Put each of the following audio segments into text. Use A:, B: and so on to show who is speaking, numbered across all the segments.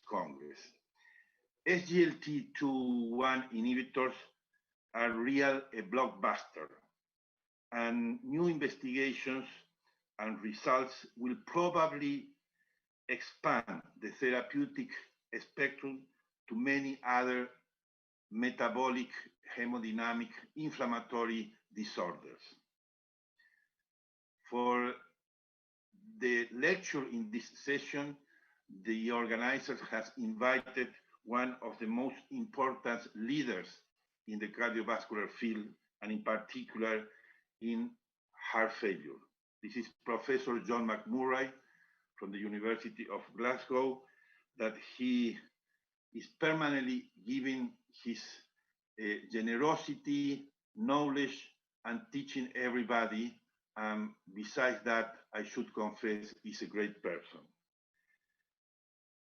A: Congress. SGLT2 inhibitors are a blockbuster, and new investigations and results will probably expand the therapeutic spectrum to many other metabolic, hemodynamic, inflammatory disorders. For the lecture in this session, the organizers has invited one of the most important leaders in the cardiovascular field, and in particular in heart failure. This is Professor John McMurray from the University of Glasgow, that he is permanently giving his generosity, knowledge, and teaching everybody. Besides that, I should confess, he's a great person.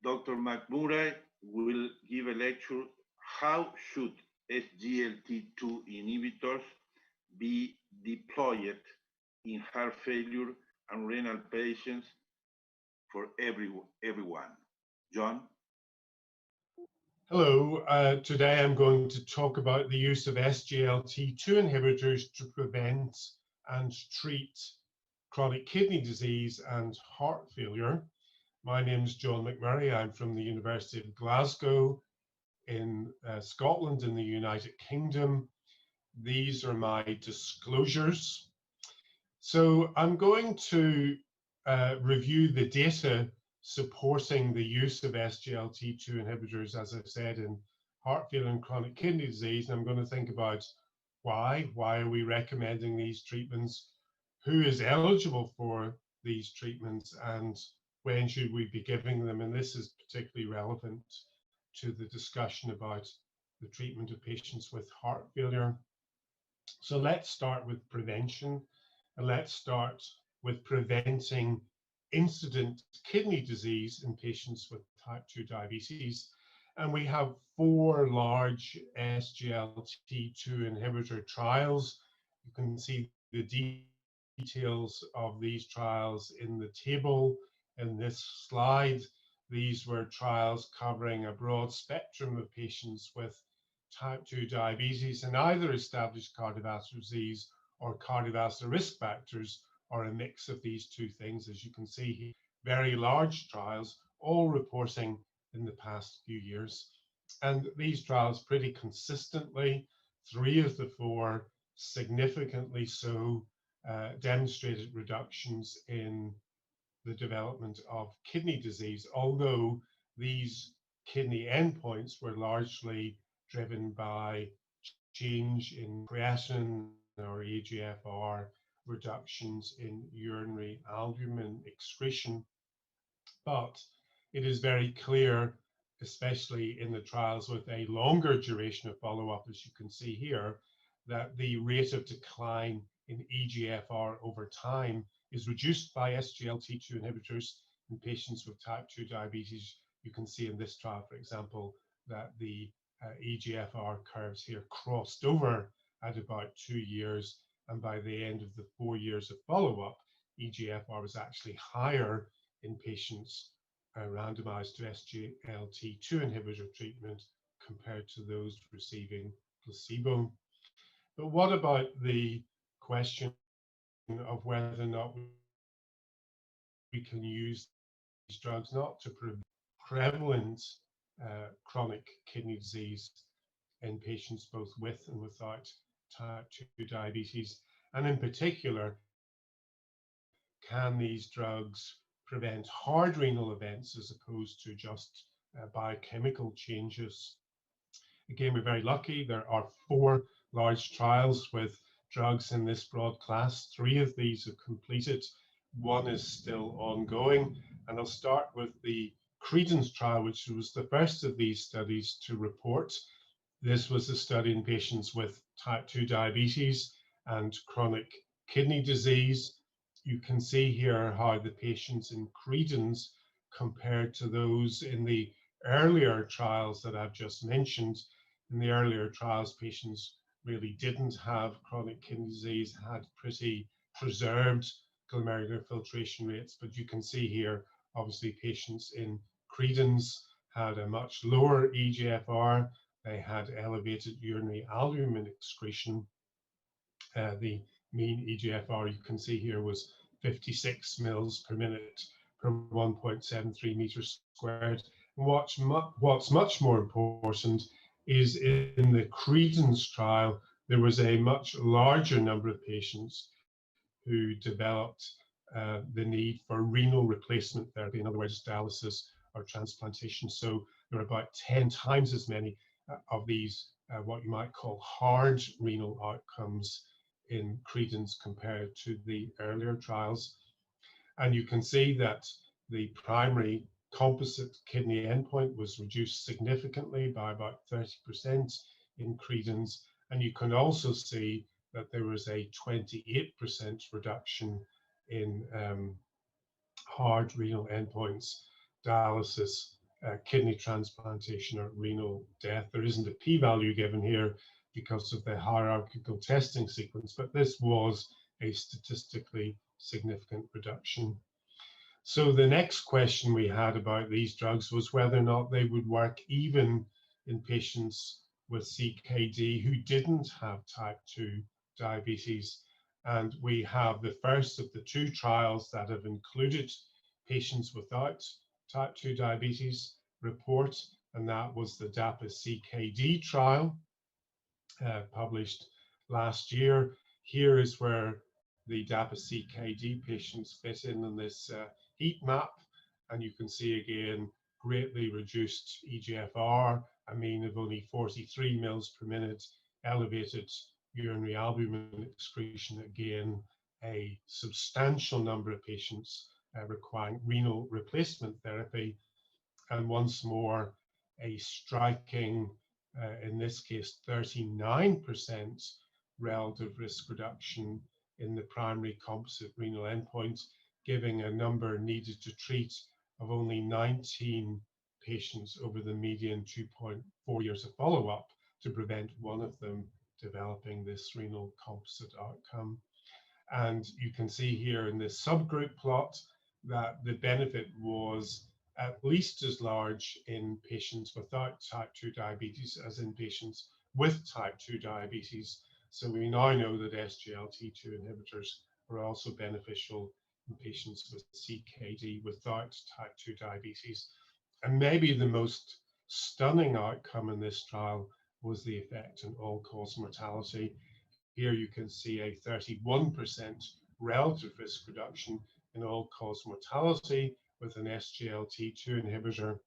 A: Dr. McMurray will give a lecture, how should SGLT2 inhibitors be deployed in heart failure and renal patients for everyone. John?
B: Hello, today I'm going to talk about the use of SGLT2 inhibitors to prevent and treat chronic kidney disease and heart failure. My name is John McMurray. I'm from the University of Glasgow in Scotland in the United Kingdom. These are my disclosures. So I'm going to review the data supporting the use of SGLT2 inhibitors, as I've said, in heart failure and chronic kidney disease. And I'm going to think about why are we recommending these treatments, who is eligible for these treatments, and when should we be giving them. And this is particularly relevant to the discussion about the treatment of patients with heart failure. So let's start with prevention, and let's start with preventing incident kidney disease in patients with type 2 diabetes. And we have 4 large SGLT2 inhibitor trials. You can see the details of these trials in the table in this slide. These were trials covering a broad spectrum of patients with type 2 diabetes and either established cardiovascular disease or cardiovascular risk factors, or a mix of these two things. As you can see here, very large trials, all reporting in the past few years. And these trials pretty consistently, 3 of the 4 significantly so, demonstrated reductions in the development of kidney disease, although these kidney endpoints were largely driven by change in creatinine or eGFR, reductions in urinary albumin excretion. But it is very clear, especially in the trials with a longer duration of follow-up, as you can see here, that the rate of decline in eGFR over time is reduced by SGLT2 inhibitors in patients with type 2 diabetes. You can see in this trial, for example, that the eGFR curves here crossed over at about 2 years, and by the end of the 4 years of follow-up, eGFR was actually higher in patients randomized to SGLT2 inhibitor treatment compared to those receiving placebo. But what about the question of whether or not we can use these drugs not to prevent prevalent chronic kidney disease in patients both with and without type 2 diabetes, and in particular, can these drugs prevent hard renal events as opposed to just biochemical changes? Again, we're very lucky. There are 4 large trials with drugs in this broad class. 3 of these are completed. 1 is still ongoing. And I'll start with the Credence trial, which was the first of these studies to report. This was a study in patients with type 2 diabetes and chronic kidney disease. You can see here how the patients in Credence compared to those in the earlier trials that I've just mentioned. In the earlier trials, patients really didn't have chronic kidney disease, had pretty preserved glomerular filtration rates. But you can see here, obviously, patients in Credence had a much lower EGFR. They had elevated urinary albumin excretion. The mean EGFR you can see here was 56 mils per minute per 1.73 meters squared. And what's much more important is in the Credence trial, there was a much larger number of patients who developed the need for renal replacement therapy, in other words, dialysis or transplantation. So there are about 10 times as many of these, what you might call hard renal outcomes in Credence compared to the earlier trials. And you can see that the primary composite kidney endpoint was reduced significantly by about 30% in Credence. And you can also see that there was a 28% reduction in hard renal endpoints, dialysis, kidney transplantation, or renal death. There isn't a p-value given here because of the hierarchical testing sequence, but this was a statistically significant reduction. So the next question we had about these drugs was whether or not they would work even in patients with CKD who didn't have type 2 diabetes. And we have the first of the two trials that have included patients without type 2 diabetes report, and that was the DAPA-CKD trial published last year. Here is where the DAPA-CKD patients fit in this heat map, and you can see again greatly reduced EGFR, a mean of only 43 mils per minute, elevated urinary albumin excretion, again a substantial number of patients requiring renal replacement therapy, and once more a striking, in this case 39% relative risk reduction in the primary composite renal endpoint, giving a number needed to treat of only 19 patients over the median 2.4 years of follow-up to prevent one of them developing this renal composite outcome. And you can see here in this subgroup plot that the benefit was at least as large in patients without type 2 diabetes as in patients with type 2 diabetes. So we now know that SGLT2 inhibitors are also beneficial in patients with CKD without type 2 diabetes. And maybe the most stunning outcome in this trial was the effect on all-cause mortality. Here you can see a 31% relative risk reduction in all-cause mortality with an SGLT2 inhibitor.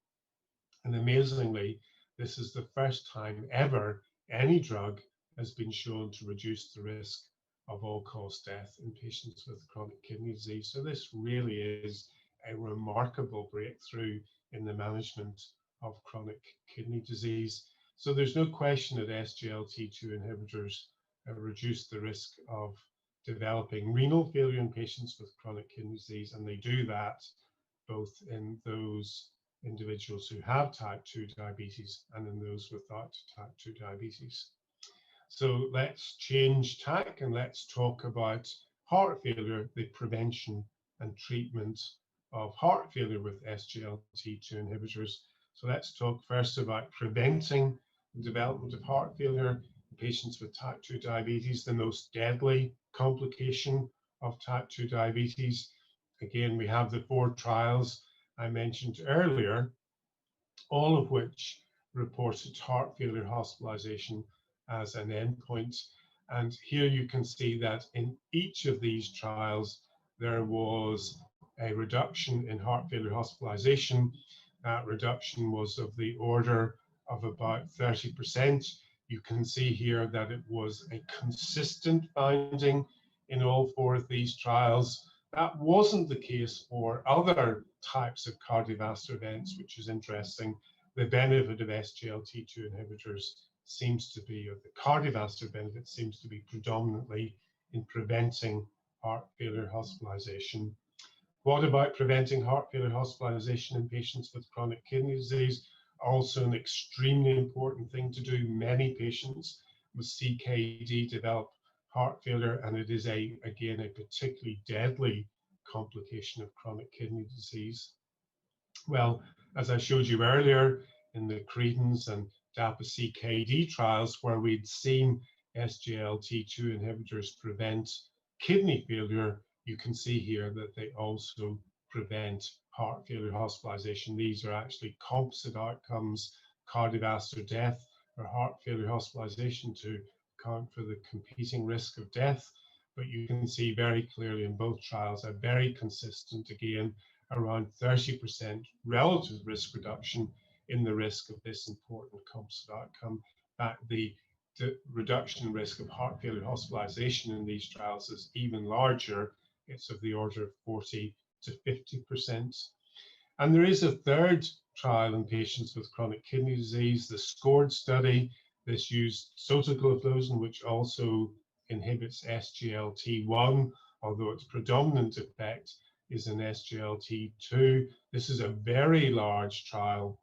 B: And amazingly, this is the first time ever any drug has been shown to reduce the risk of all-cause death in patients with chronic kidney disease. So this really is a remarkable breakthrough in the management of chronic kidney disease. So there's no question that SGLT2 inhibitors reduce the risk of developing renal failure in patients with chronic kidney disease, and they do that both in those individuals who have type 2 diabetes and in those without type 2 diabetes. So let's change tack and let's talk about heart failure, the prevention and treatment of heart failure with SGLT2 inhibitors. So let's talk first about preventing the development of heart failure in patients with type 2 diabetes, the most deadly complication of type 2 diabetes. Again, we have the 4 trials I mentioned earlier, all of which reported heart failure hospitalization as an endpoint. And here you can see that in each of these trials, there was a reduction in heart failure hospitalization. That reduction was of the order of about 30%. You can see here that it was a consistent finding in all 4 of these trials. That wasn't the case for other types of cardiovascular events, which is interesting. The benefit of SGLT2 inhibitors seems to be, or the cardiovascular benefit seems to be predominantly in preventing heart failure hospitalization. What about preventing heart failure hospitalization in patients with chronic kidney disease? Also an extremely important thing to do. Many patients with CKD develop heart failure, and it is again a particularly deadly complication of chronic kidney disease. Well, as I showed you earlier in the Credence and DAPA-CKD trials, where we'd seen SGLT2 inhibitors prevent kidney failure, you can see here that they also prevent heart failure hospitalization. These are actually composite outcomes, cardiovascular death or heart failure hospitalization, to account for the competing risk of death. But you can see very clearly in both trials a very consistent, again, around 30% relative risk reduction in the risk of this important composite outcome. The reduction in risk of heart failure hospitalization in these trials is even larger. It's of the order of 40 to 50%. And there is a third trial in patients with chronic kidney disease, the SCORED study. This used sotagliflozin, which also inhibits SGLT1, although its predominant effect is in SGLT2. This is a very large trial,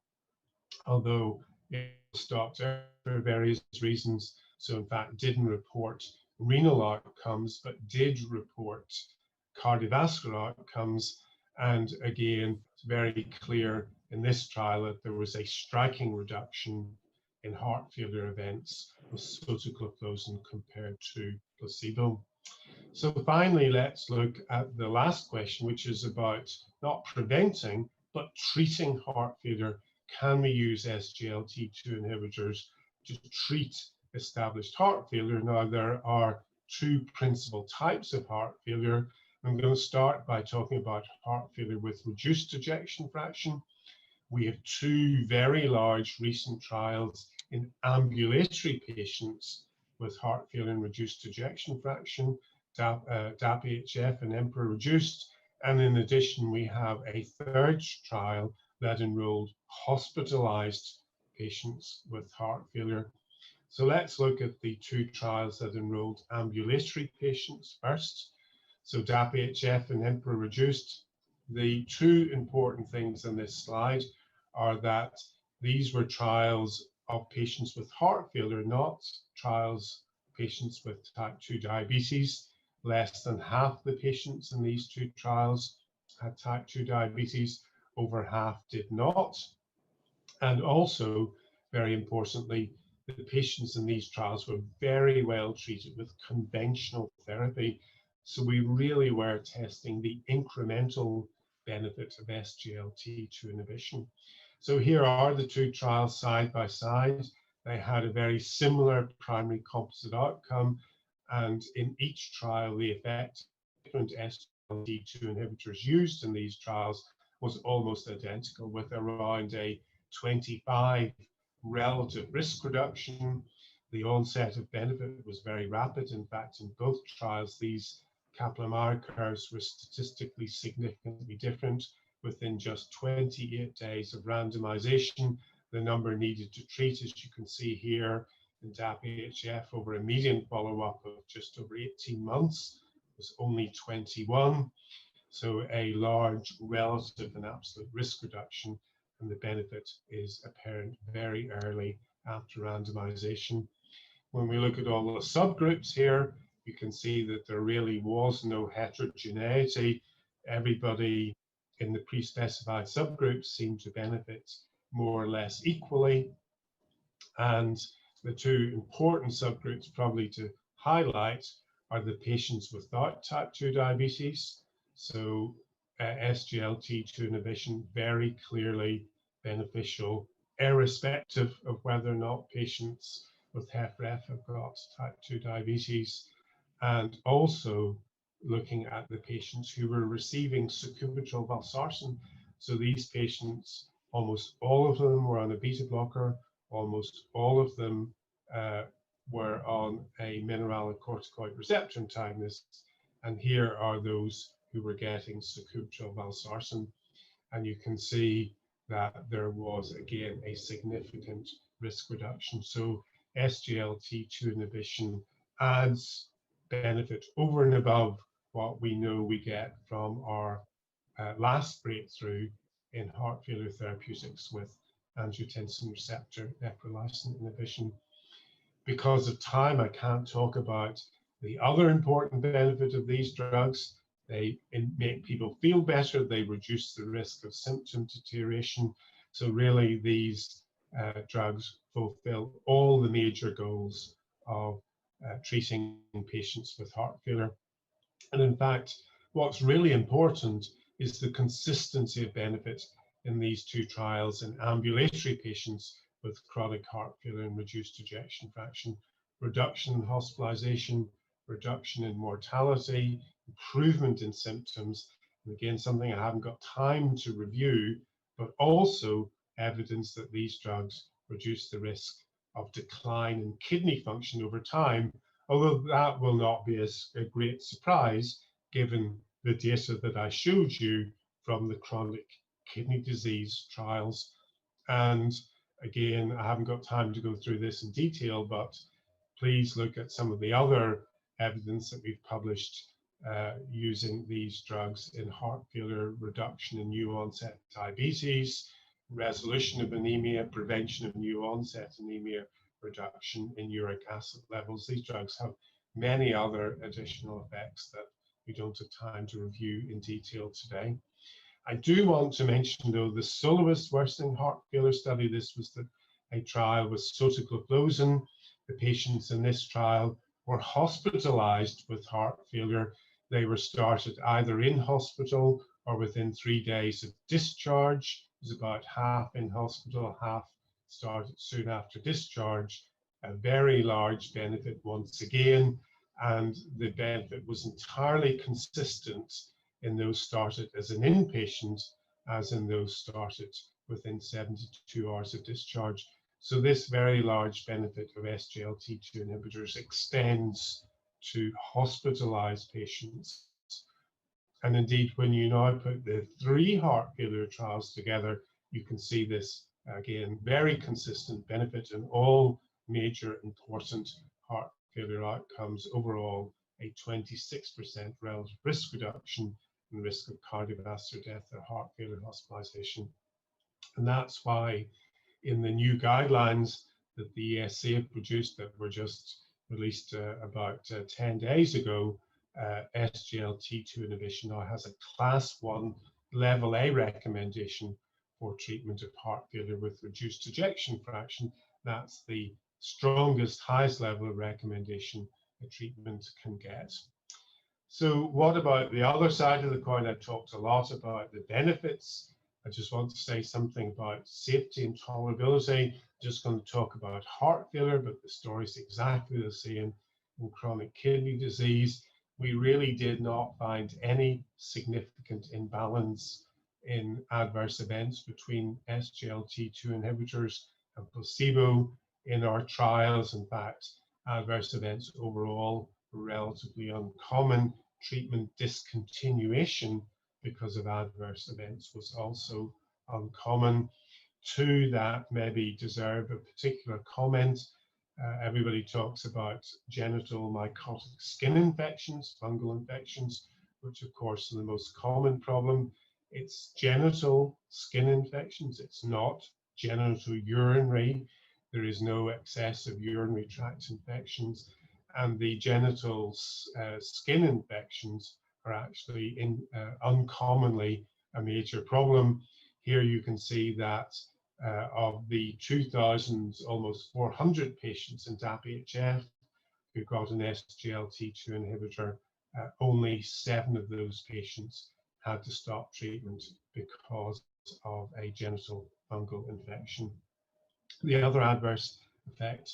B: although it stopped for various reasons. So in fact, didn't report renal outcomes, but did report cardiovascular outcomes. And again, it's very clear in this trial that there was a striking reduction in heart failure events with sotagliflozin compared to placebo. So finally, let's look at the last question, which is about not preventing, but treating heart failure. Can we use SGLT2 inhibitors to treat established heart failure? Now, there are two principal types of heart failure. I'm going to start by talking about heart failure with reduced ejection fraction. We have two very large recent trials in ambulatory patients with heart failure and reduced ejection fraction, DAPA-HF and EMPEROR reduced. And in addition, we have a third trial that enrolled hospitalized patients with heart failure. So let's look at the two trials that enrolled ambulatory patients first. So DAPA-HF and EMPEROR reduced. The two important things on this slide are that these were trials of patients with heart failure, not trials of patients with type 2 diabetes. Less than half the patients in these two trials had type 2 diabetes, over half did not. And also, very importantly, the patients in these trials were very well treated with conventional therapy. So we really were testing the incremental benefit of SGLT2 inhibition. So here are the two trials side by side. They had a very similar primary composite outcome, and in each trial, the effect of different SGLT2 inhibitors used in these trials was almost identical, with around a 25 relative risk reduction. The onset of benefit was very rapid. In fact, in both trials, these Kaplan-Meier curves were statistically significantly different. Within just 28 days of randomization, the number needed to treat, as you can see here, in DAPA-HF over a median follow-up of just over 18 months was only 21. So a large relative and absolute risk reduction, and the benefit is apparent very early after randomization. When we look at all the subgroups here, you can see that there really was no heterogeneity. Everybody in the pre-specified subgroups seemed to benefit more or less equally. And the two important subgroups probably to highlight are the patients without type 2 diabetes. So SGLT2 inhibition very clearly beneficial, irrespective of whether or not patients with HFrEF have got type 2 diabetes. And also looking at the patients who were receiving sacubitril valsartan. So these patients, almost all of them were on a beta blocker, almost all of them were on a mineralocorticoid receptor antagonist. And here are those who were getting sacubitril valsartan. And you can see that there was, again, a significant risk reduction. So SGLT2 inhibition adds benefit over and above what we know we get from our last breakthrough in heart failure therapeutics with angiotensin receptor neprilysin inhibition. Because of time, I can't talk about the other important benefit of these drugs. They make people feel better. They reduce the risk of symptom deterioration. So really, these drugs fulfill all the major goals of treating patients with heart failure. And in fact, what's really important is the consistency of benefit in these two trials in ambulatory patients with chronic heart failure and reduced ejection fraction, reduction in hospitalization, reduction in mortality, improvement in symptoms, and again, something I haven't got time to review, but also evidence that these drugs reduce the risk of decline in kidney function over time, although that will not be a great surprise given the data that I showed you from the chronic kidney disease trials. And again, I haven't got time to go through this in detail, but please look at some of the other evidence that we've published using these drugs in heart failure, reduction in new onset diabetes, resolution of anemia, prevention of new onset anemia, reduction in uric acid levels. These drugs have many other additional effects that we don't have time to review in detail today. I do want to mention, though, the soloist worsening heart failure study. This was a trial with sotagliflozin. The patients in this trial were hospitalized with heart failure. They were started either in hospital or within 3 days of discharge. It was about half in hospital, half started soon after discharge. A very large benefit once again, and the benefit was entirely consistent in those started as an inpatient as in those started within 72 hours of discharge. So this very large benefit of SGLT2 inhibitors extends to hospitalized patients. And indeed, when you now put the 3 heart failure trials together, you can see this, again, very consistent benefit in all major important heart failure outcomes. Overall, a 26% relative risk reduction in risk of cardiovascular death or heart failure hospitalization. And that's why in the new guidelines that the ESC have produced that were just released about 10 days ago, SGLT2 inhibition now has a class 1 level A recommendation for treatment of heart failure with reduced ejection fraction. That's the strongest, highest level of recommendation a treatment can get. So what about the other side of the coin? I've talked a lot about the benefits. I just want to say something about safety and tolerability. I'm just going to talk about heart failure, but the story is exactly the same in chronic kidney disease. We really did not find any significant imbalance in adverse events between SGLT2 inhibitors and placebo in our trials. In fact, adverse events overall were relatively uncommon. Treatment discontinuation because of adverse events was also uncommon. 2 that maybe deserve a particular comment. Everybody talks about genital mycotic skin infections, fungal infections, which of course are the most common problem. It's genital skin infections. It's not genital urinary. There is no excessive urinary tract infections. And the genital skin infections are actually uncommonly a major problem. Here you can see that of the 2,000, almost 400 patients in DAPIHF who got an SGLT2 inhibitor, only 7 of those patients had to stop treatment because of a genital fungal infection. The other adverse effect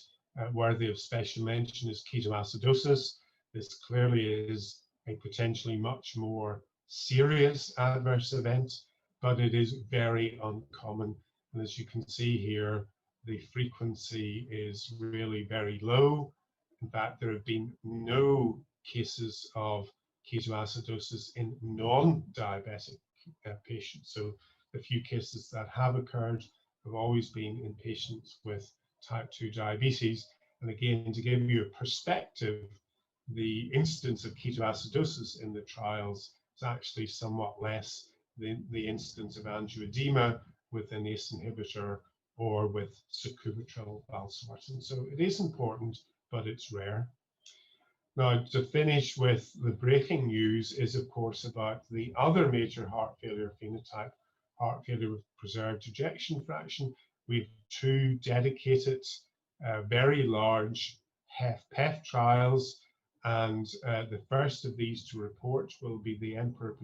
B: worthy of special mention is ketoacidosis. This clearly is a potentially much more serious adverse event, but it is very uncommon. And as you can see here, the frequency is really very low. In fact, there have been no cases of ketoacidosis in non-diabetic patients. So the few cases that have occurred have always been in patients with type 2 diabetes. And again, to give you a perspective, the incidence of ketoacidosis in the trials is actually somewhat less than the incidence of angioedema with an ACE inhibitor or with sacubitril valsartan. So it is important, but it's rare. Now, to finish with the breaking news is, of course, about the other major heart failure phenotype, heart failure with preserved ejection fraction. We have 2 dedicated, very large HFpEF trials, and the first of these to report will be the Emperor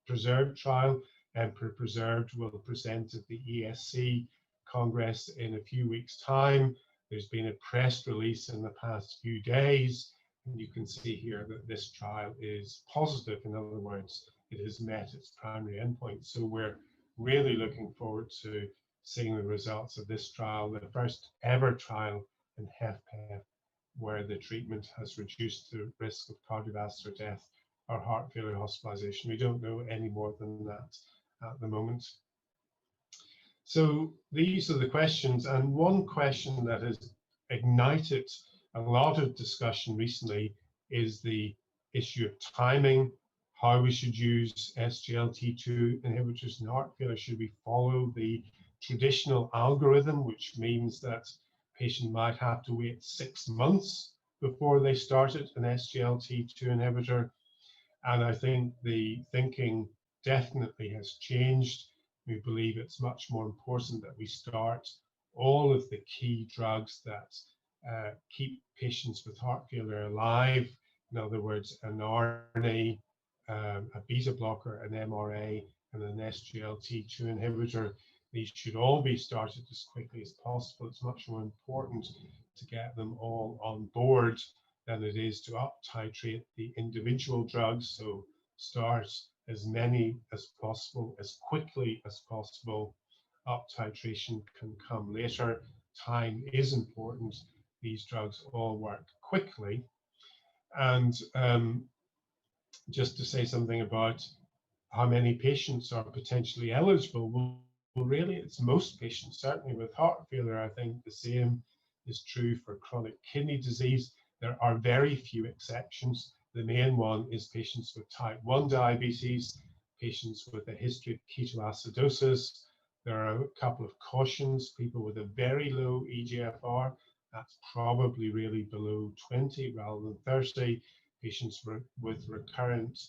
B: Preserved trial. Emperor Preserved will present at the ESC Congress in a few weeks' time. There's been a press release in the past few days, and you can see here that this trial is positive. In other words, it has met its primary endpoint. So we're really looking forward to seeing the results of this trial, the first ever trial in HFpEF, where the treatment has reduced the risk of cardiovascular death or heart failure hospitalization. We don't know any more than that at the moment. So these are the questions, and one question that has ignited a lot of discussion recently is the issue of timing, how we should use SGLT2 inhibitors in heart failure. Should we follow the traditional algorithm, which means that a patient might have to wait 6 months before they started an SGLT2 inhibitor? And I think the thinking definitely has changed. We believe it's much more important that we start all of the key drugs that keep patients with heart failure alive. In other words, an RNA, a beta blocker, an MRA, and an SGLT2 inhibitor. These should all be started as quickly as possible. It's much more important to get them all on board than it is to up-titrate the individual drugs. So start as many as possible, as quickly as possible. Up-titration can come later. Time is important. These drugs all work quickly. And just to say something about how many patients are potentially eligible, well, really, it's most patients. Certainly with heart failure, I think the same is true for chronic kidney disease. There are very few exceptions. The main one is patients with type 1 diabetes, patients with a history of ketoacidosis. There are a couple of cautions. People with a very low eGFR, that's probably really below 20 rather than 30. Patients with recurrent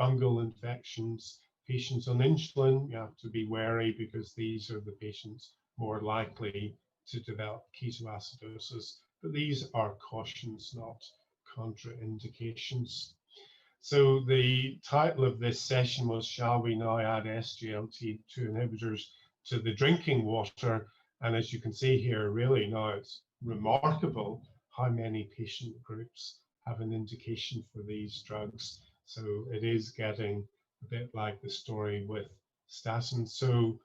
B: fungal infections. Patients on insulin, you have to be wary because these are the patients more likely to develop ketoacidosis. But these are cautions, not contraindications. So the title of this session was, shall we now add SGLT2 inhibitors to the drinking water? And as you can see here, really now it's remarkable how many patient groups have an indication for these drugs. So it is getting a bit like the story with statins. So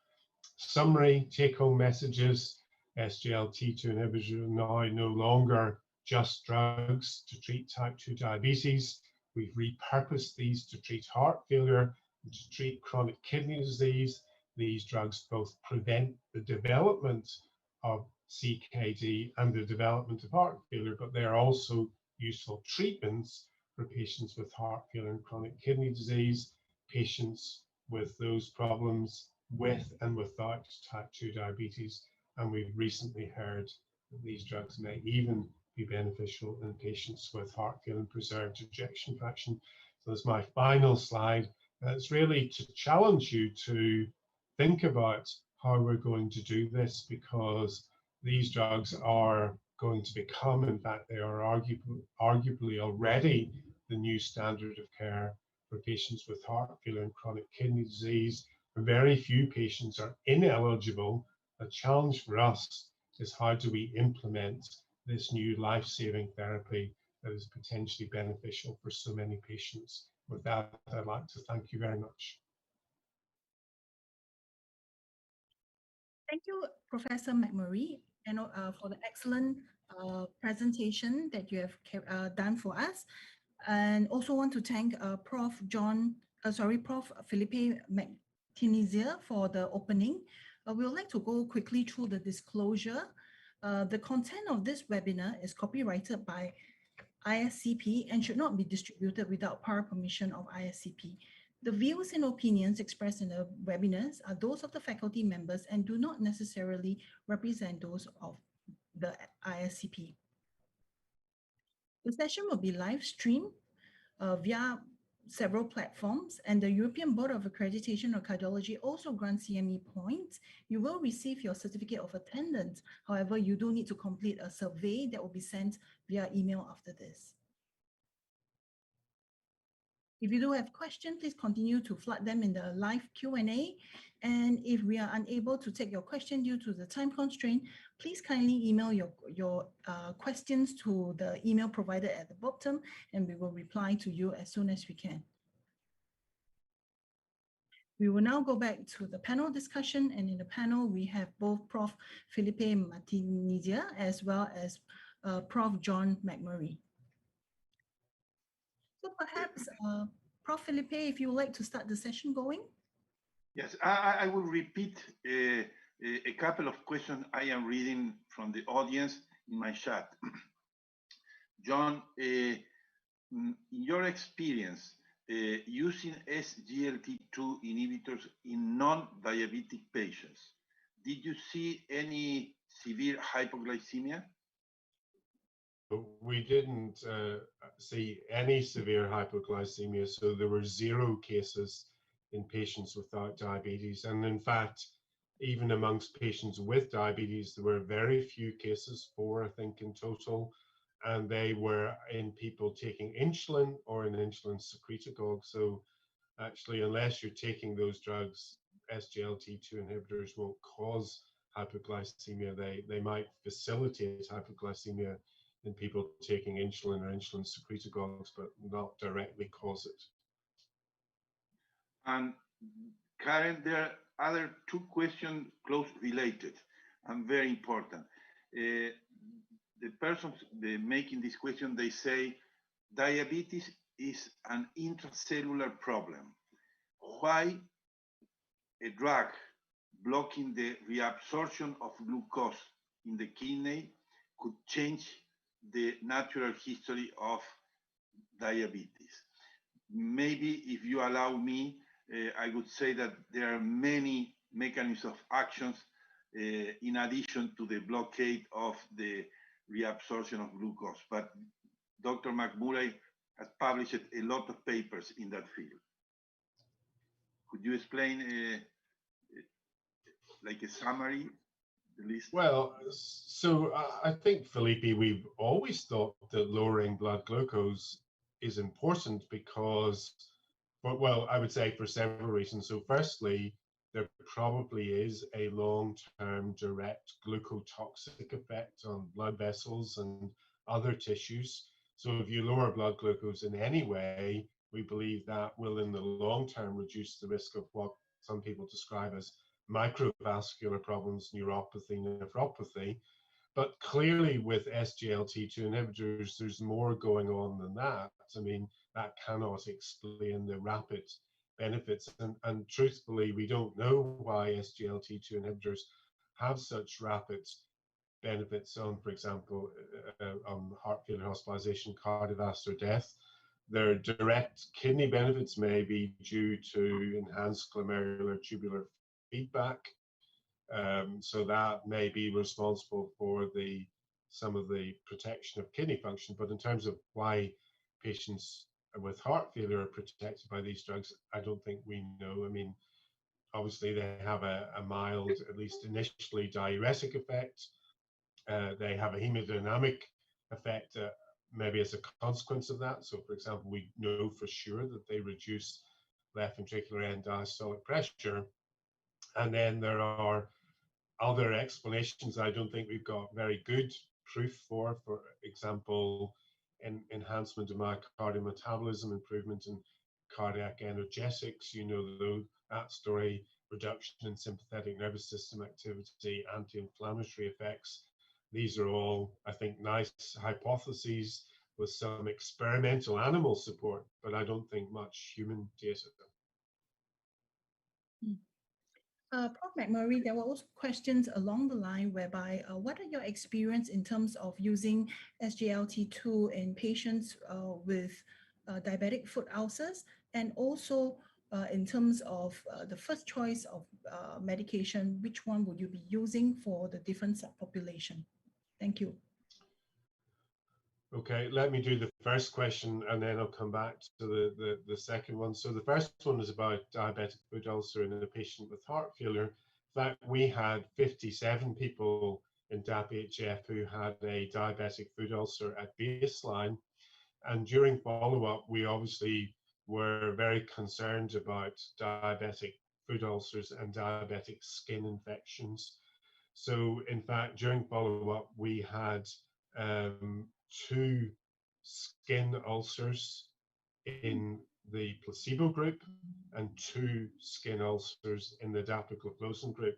B: summary, take-home messages, SGLT2 inhibitors are now no longer just drugs to treat type 2 diabetes. We've repurposed these to treat heart failure and to treat chronic kidney disease. These drugs both prevent the development of CKD and the development of heart failure, but they are also useful treatments for patients with heart failure and chronic kidney disease, patients with those problems with and without type 2 diabetes. And we've recently heard that these drugs may even be beneficial in patients with heart failure and preserved ejection fraction. So that's my final slide. It's really to challenge you to think about how we're going to do this, because these drugs are going to become, in fact, they are arguably already the new standard of care for patients with heart failure and chronic kidney disease. Very few patients are ineligible. The challenge for us is how do we implement this new life-saving therapy that is potentially beneficial for so many patients. With that, I'd like to thank you very much.
C: Thank you, Professor McMurray, and for the excellent presentation that you have done for us. And also want to thank Prof. Felipe Martinez for the opening. We would like to go quickly through the disclosure. The content of this webinar is copyrighted by ISCP and should not be distributed without prior permission of ISCP. The views and opinions expressed in the webinars are those of the faculty members and do not necessarily represent those of the ISCP. The session will be live streamed via several platforms, and the European Board of Accreditation of Cardiology also grants CME points. You will receive your certificate of attendance. However, you do need to complete a survey that will be sent via email after this. If you do have questions, please continue to flood them in the live Q&A. And if we are unable to take your question due to the time constraint, please kindly email your questions to the email provided at the bottom, and we will reply to you as soon as we can. We will now go back to the panel discussion, and in the panel, we have both Prof. Felipe Martinez as well as Prof. John McMurray. So perhaps, Prof. Felipe, if you would like to start the session going.
A: Yes, I will repeat a couple of questions I am reading from the audience in my chat. John, in your experience, using SGLT2 inhibitors in non-diabetic patients, did you see any severe hypoglycemia?
B: We didn't see any severe hypoglycemia, so there were 0 cases in patients without diabetes. And in fact, even amongst patients with diabetes, there were very few cases, 4, I think, in total, and they were in people taking insulin or an insulin secretagogue. So actually, unless you're taking those drugs, SGLT2 inhibitors won't cause hypoglycemia. They might facilitate hypoglycemia in people taking insulin or insulin secretagogues, but not directly cause it.
A: And Karen, there are other 2 questions close related and very important. The persons making this question, they say diabetes is an intracellular problem. Why a drug blocking the reabsorption of glucose in the kidney could change the natural history of diabetes? Maybe if you allow me, I would say that there are many mechanisms of actions in addition to the blockade of the reabsorption of glucose. But Dr. McMurray has published a lot of papers in that field. Could you explain like a summary, the list?
B: Well, so I think, Felipe, we've always thought that lowering blood glucose is important because, well, I would say for several reasons. So firstly, there probably is a long-term direct glucotoxic effect on blood vessels and other tissues. So if you lower blood glucose in any way, we believe that will in the long term reduce the risk of what some people describe as microvascular problems, neuropathy, nephropathy. But clearly with SGLT2 inhibitors, there's more going on than that. I mean, that cannot explain the rapid benefits. And truthfully, we don't know why SGLT2 inhibitors have such rapid benefits on, for example, on heart failure hospitalization, cardiovascular death. Their direct kidney benefits may be due to enhanced glomerular tubular feedback. So that may be responsible for some of the protection of kidney function. But in terms of why patients with heart failure are protected by these drugs, I don't think we know. I mean, obviously they have a mild, at least initially, diuretic effect. They have a hemodynamic effect, maybe as a consequence of that. So for example, we know for sure that they reduce left ventricular end diastolic pressure. And then there are other explanations I don't think we've got very good proof for example, enhancement of myocardial metabolism, improvement in cardiac energetics, you know, that story, reduction in sympathetic nervous system activity, anti-inflammatory effects. These are all, I think, nice hypotheses with some experimental animal support, but I don't think much human data.
C: Prof. McMurray, there were also questions along the line whereby what are your experience in terms of using SGLT2 in patients with diabetic foot ulcers, and also in terms of the first choice of medication, which one would you be using for the different subpopulation? Thank you.
B: Okay, let me do the first question and then I'll come back to the second one. So the first one is about diabetic foot ulcer in a patient with heart failure. In fact, we had 57 people in DAP-HF who had a diabetic foot ulcer at baseline. And during follow-up, we obviously were very concerned about diabetic foot ulcers and diabetic skin infections. So in fact, during follow-up, we had 2 skin ulcers in the placebo group and 2 skin ulcers in the dapagliflozin group.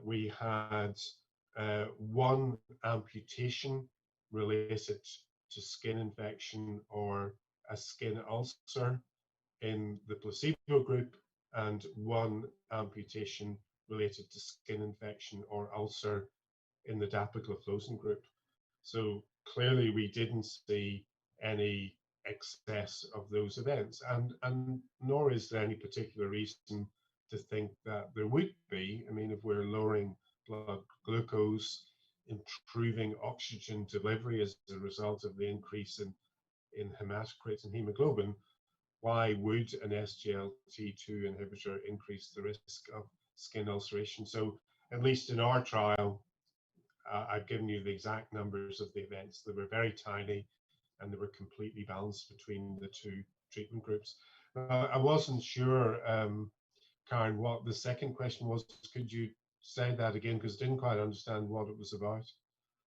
B: We had 1 amputation related to skin infection or a skin ulcer in the placebo group and 1 amputation related to skin infection or ulcer in the dapagliflozin group. So clearly we didn't see any excess of those events, and nor is there any particular reason to think that there would be. I mean, if we're lowering blood glucose, improving oxygen delivery as a result of the increase in hematocrit and hemoglobin, why would an SGLT2 inhibitor increase the risk of skin ulceration? So at least in our trial, I've given you the exact numbers of the events. They were very tiny and they were completely balanced between the 2 treatment groups. I wasn't sure, Karen, what the second question was. Could you say that again? Because I didn't quite understand what it was about.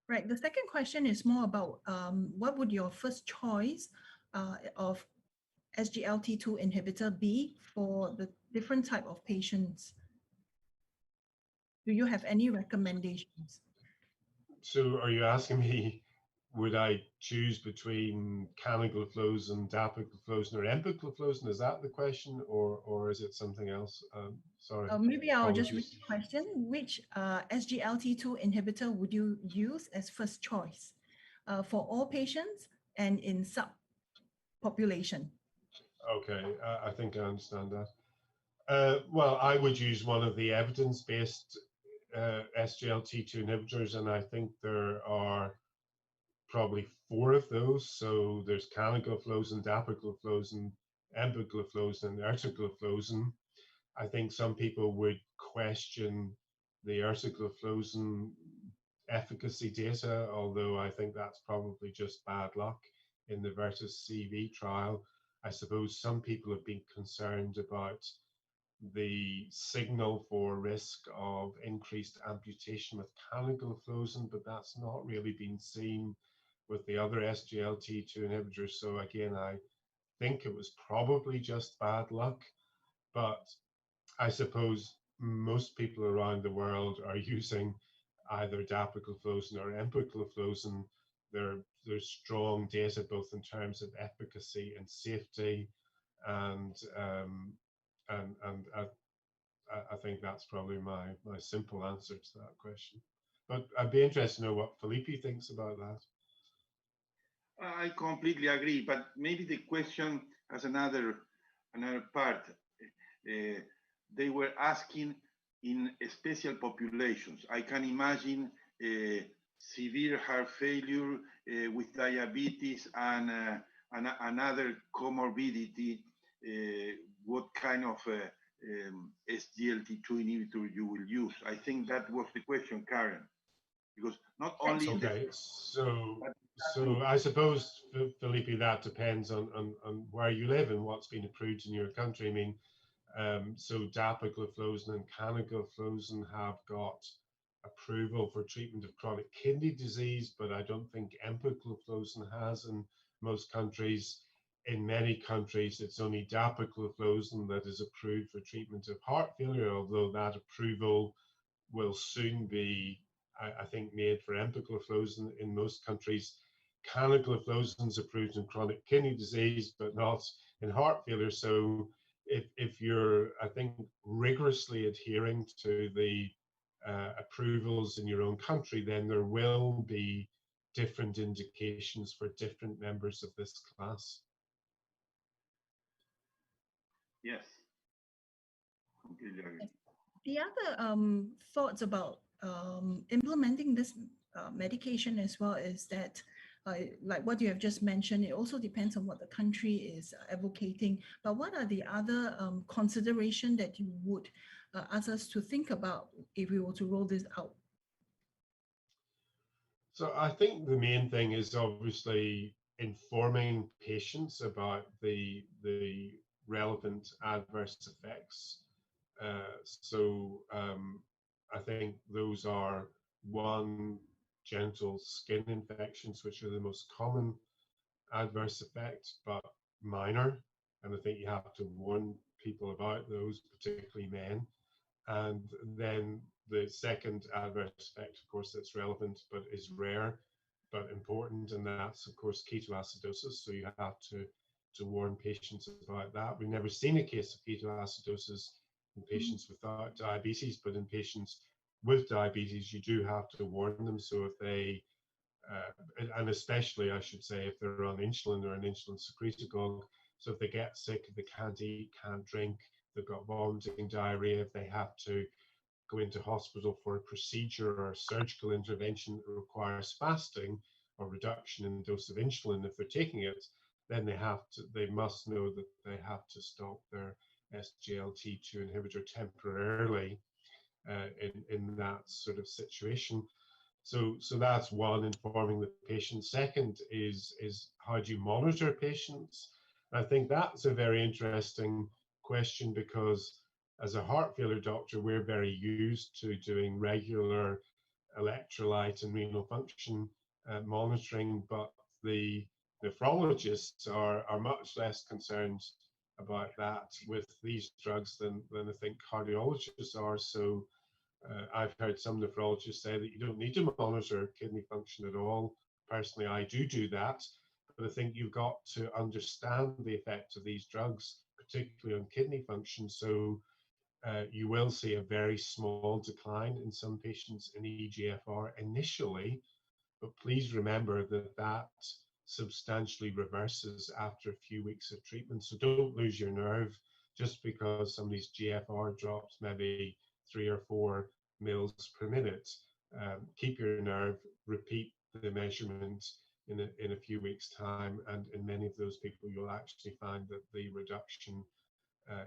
C: Right. The second question is more about what would your first choice of SGLT2 inhibitor be for the different type of patients? Do you have any recommendations?
B: So are you asking me, would I choose between canagliflozin, dapagliflozin, or empagliflozin? Is that the question, or is it something else? Sorry.
C: Maybe I'll
B: Apologies.
C: just read the question. Which SGLT2 inhibitor would you use as first choice for all patients and in subpopulation?
B: Okay, I think I understand that. Well, I would use one of the evidence-based SGLT2 inhibitors, and I think there are probably 4 of those. So there's canagliflozin, dapagliflozin, empagliflozin, and ertugliflozin. I think some people would question the ertugliflozin efficacy data, although I think that's probably just bad luck in the Vertus CV trial. I suppose some people have been concerned about the signal for risk of increased amputation with canagliflozin, but that's not really been seen with the other SGLT2 inhibitors. So again, I think it was probably just bad luck, but I suppose most people around the world are using either dapagliflozin or empagliflozin. There's strong data both in terms of efficacy and safety, and I think that's probably my simple answer to that question. But I'd be interested to know what Felipe thinks about that.
A: I completely agree, but maybe the question has another part. They were asking in special populations. I can imagine severe heart failure with diabetes and another comorbidity. What kind of SGLT2 inhibitor you will use? I think that was the question, Karen. Because not only
B: okay, so I suppose, Felipe, that depends on where you live and what's been approved in your country. I mean, so dapagliflozin and canagliflozin have got approval for treatment of chronic kidney disease, but I don't think empagliflozin has in most countries. In many countries, it's only dapagliflozin that is approved for treatment of heart failure, although that approval will soon be, I think, made for empagliflozin in most countries. Canagliflozin is approved in chronic kidney disease, but not in heart failure. So if you're, I think, rigorously adhering to the approvals in your own country, then there will be different indications for different members of this class.
A: Yes. Completely agree.
C: The other thoughts about implementing this medication as well is that like what you have just mentioned, it also depends on what the country is advocating. But what are the other considerations that you would ask us to think about if we were to roll this out?
B: So I think the main thing is obviously informing patients about the relevant adverse effects. I think those are, one, genital skin infections, which are the most common adverse effect, but minor. And I think you have to warn people about those, particularly men. And then the second adverse effect, of course, that's relevant but is rare but important, and that's, of course, ketoacidosis. So you have to warn patients about that. We've never seen a case of ketoacidosis in patients without diabetes, but in patients with diabetes, you do have to warn them. So if they, and especially, I should say, if they're on insulin or an insulin secretagogue, so if they get sick, if they can't eat, can't drink, they've got vomiting, diarrhea, if they have to go into hospital for a procedure or a surgical intervention that requires fasting or reduction in the dose of insulin, if they're taking it, then they must know that they have to stop their SGLT2 inhibitor temporarily in that sort of situation. So that's one, informing the patient. Second is how do you monitor patients? I think that's a very interesting question, because as a heart failure doctor, we're very used to doing regular electrolyte and renal function monitoring, but the nephrologists are much less concerned about that with these drugs than I think cardiologists are. So I've heard some nephrologists say that you don't need to monitor kidney function at all. Personally, I do that, but I think you've got to understand the effect of these drugs, particularly on kidney function. So you will see a very small decline in some patients in eGFR initially, but please remember that that substantially reverses after a few weeks of treatment. So don't lose your nerve just because somebody's GFR drops maybe 3 or 4 mils per minute. Keep your nerve, repeat the measurement in a few weeks' time, and in many of those people, you'll actually find that the reduction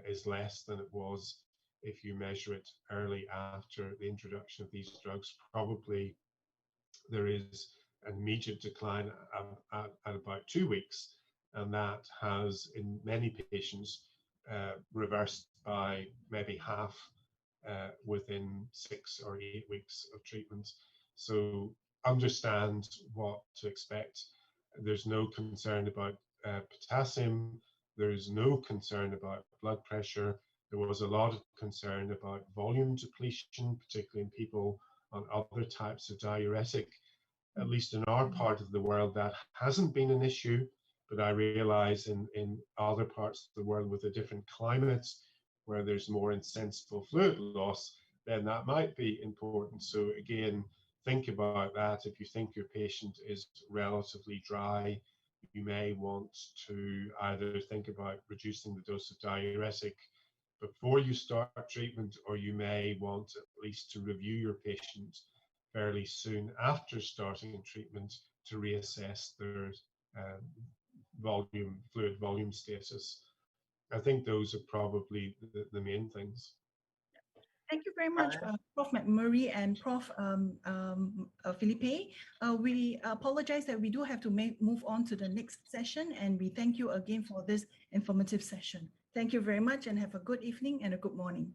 B: is less than it was if you measure it early after the introduction of these drugs. Probably there is an immediate decline at about 2 weeks, and that has, in many patients, reversed by maybe half within 6 or 8 weeks of treatment. So understand what to expect. There's no concern about potassium. There's no concern about blood pressure. There was a lot of concern about volume depletion, particularly in people on other types of diuretic. At least in our part of the world, that hasn't been an issue, but I realize in other parts of the world with a different climate, where there's more insensible fluid loss, then that might be important. So again, think about that. If you think your patient is relatively dry, you may want to either think about reducing the dose of diuretic before you start treatment, or you may want at least to review your patient fairly soon after starting treatment to reassess their fluid volume status. I think those are probably the main things.
C: Thank you very much, Prof. McMurray and Prof. Felipe. We apologize that we do have to move on to the next session, and we thank you again for this informative session. Thank you very much, and have a good evening and a good morning.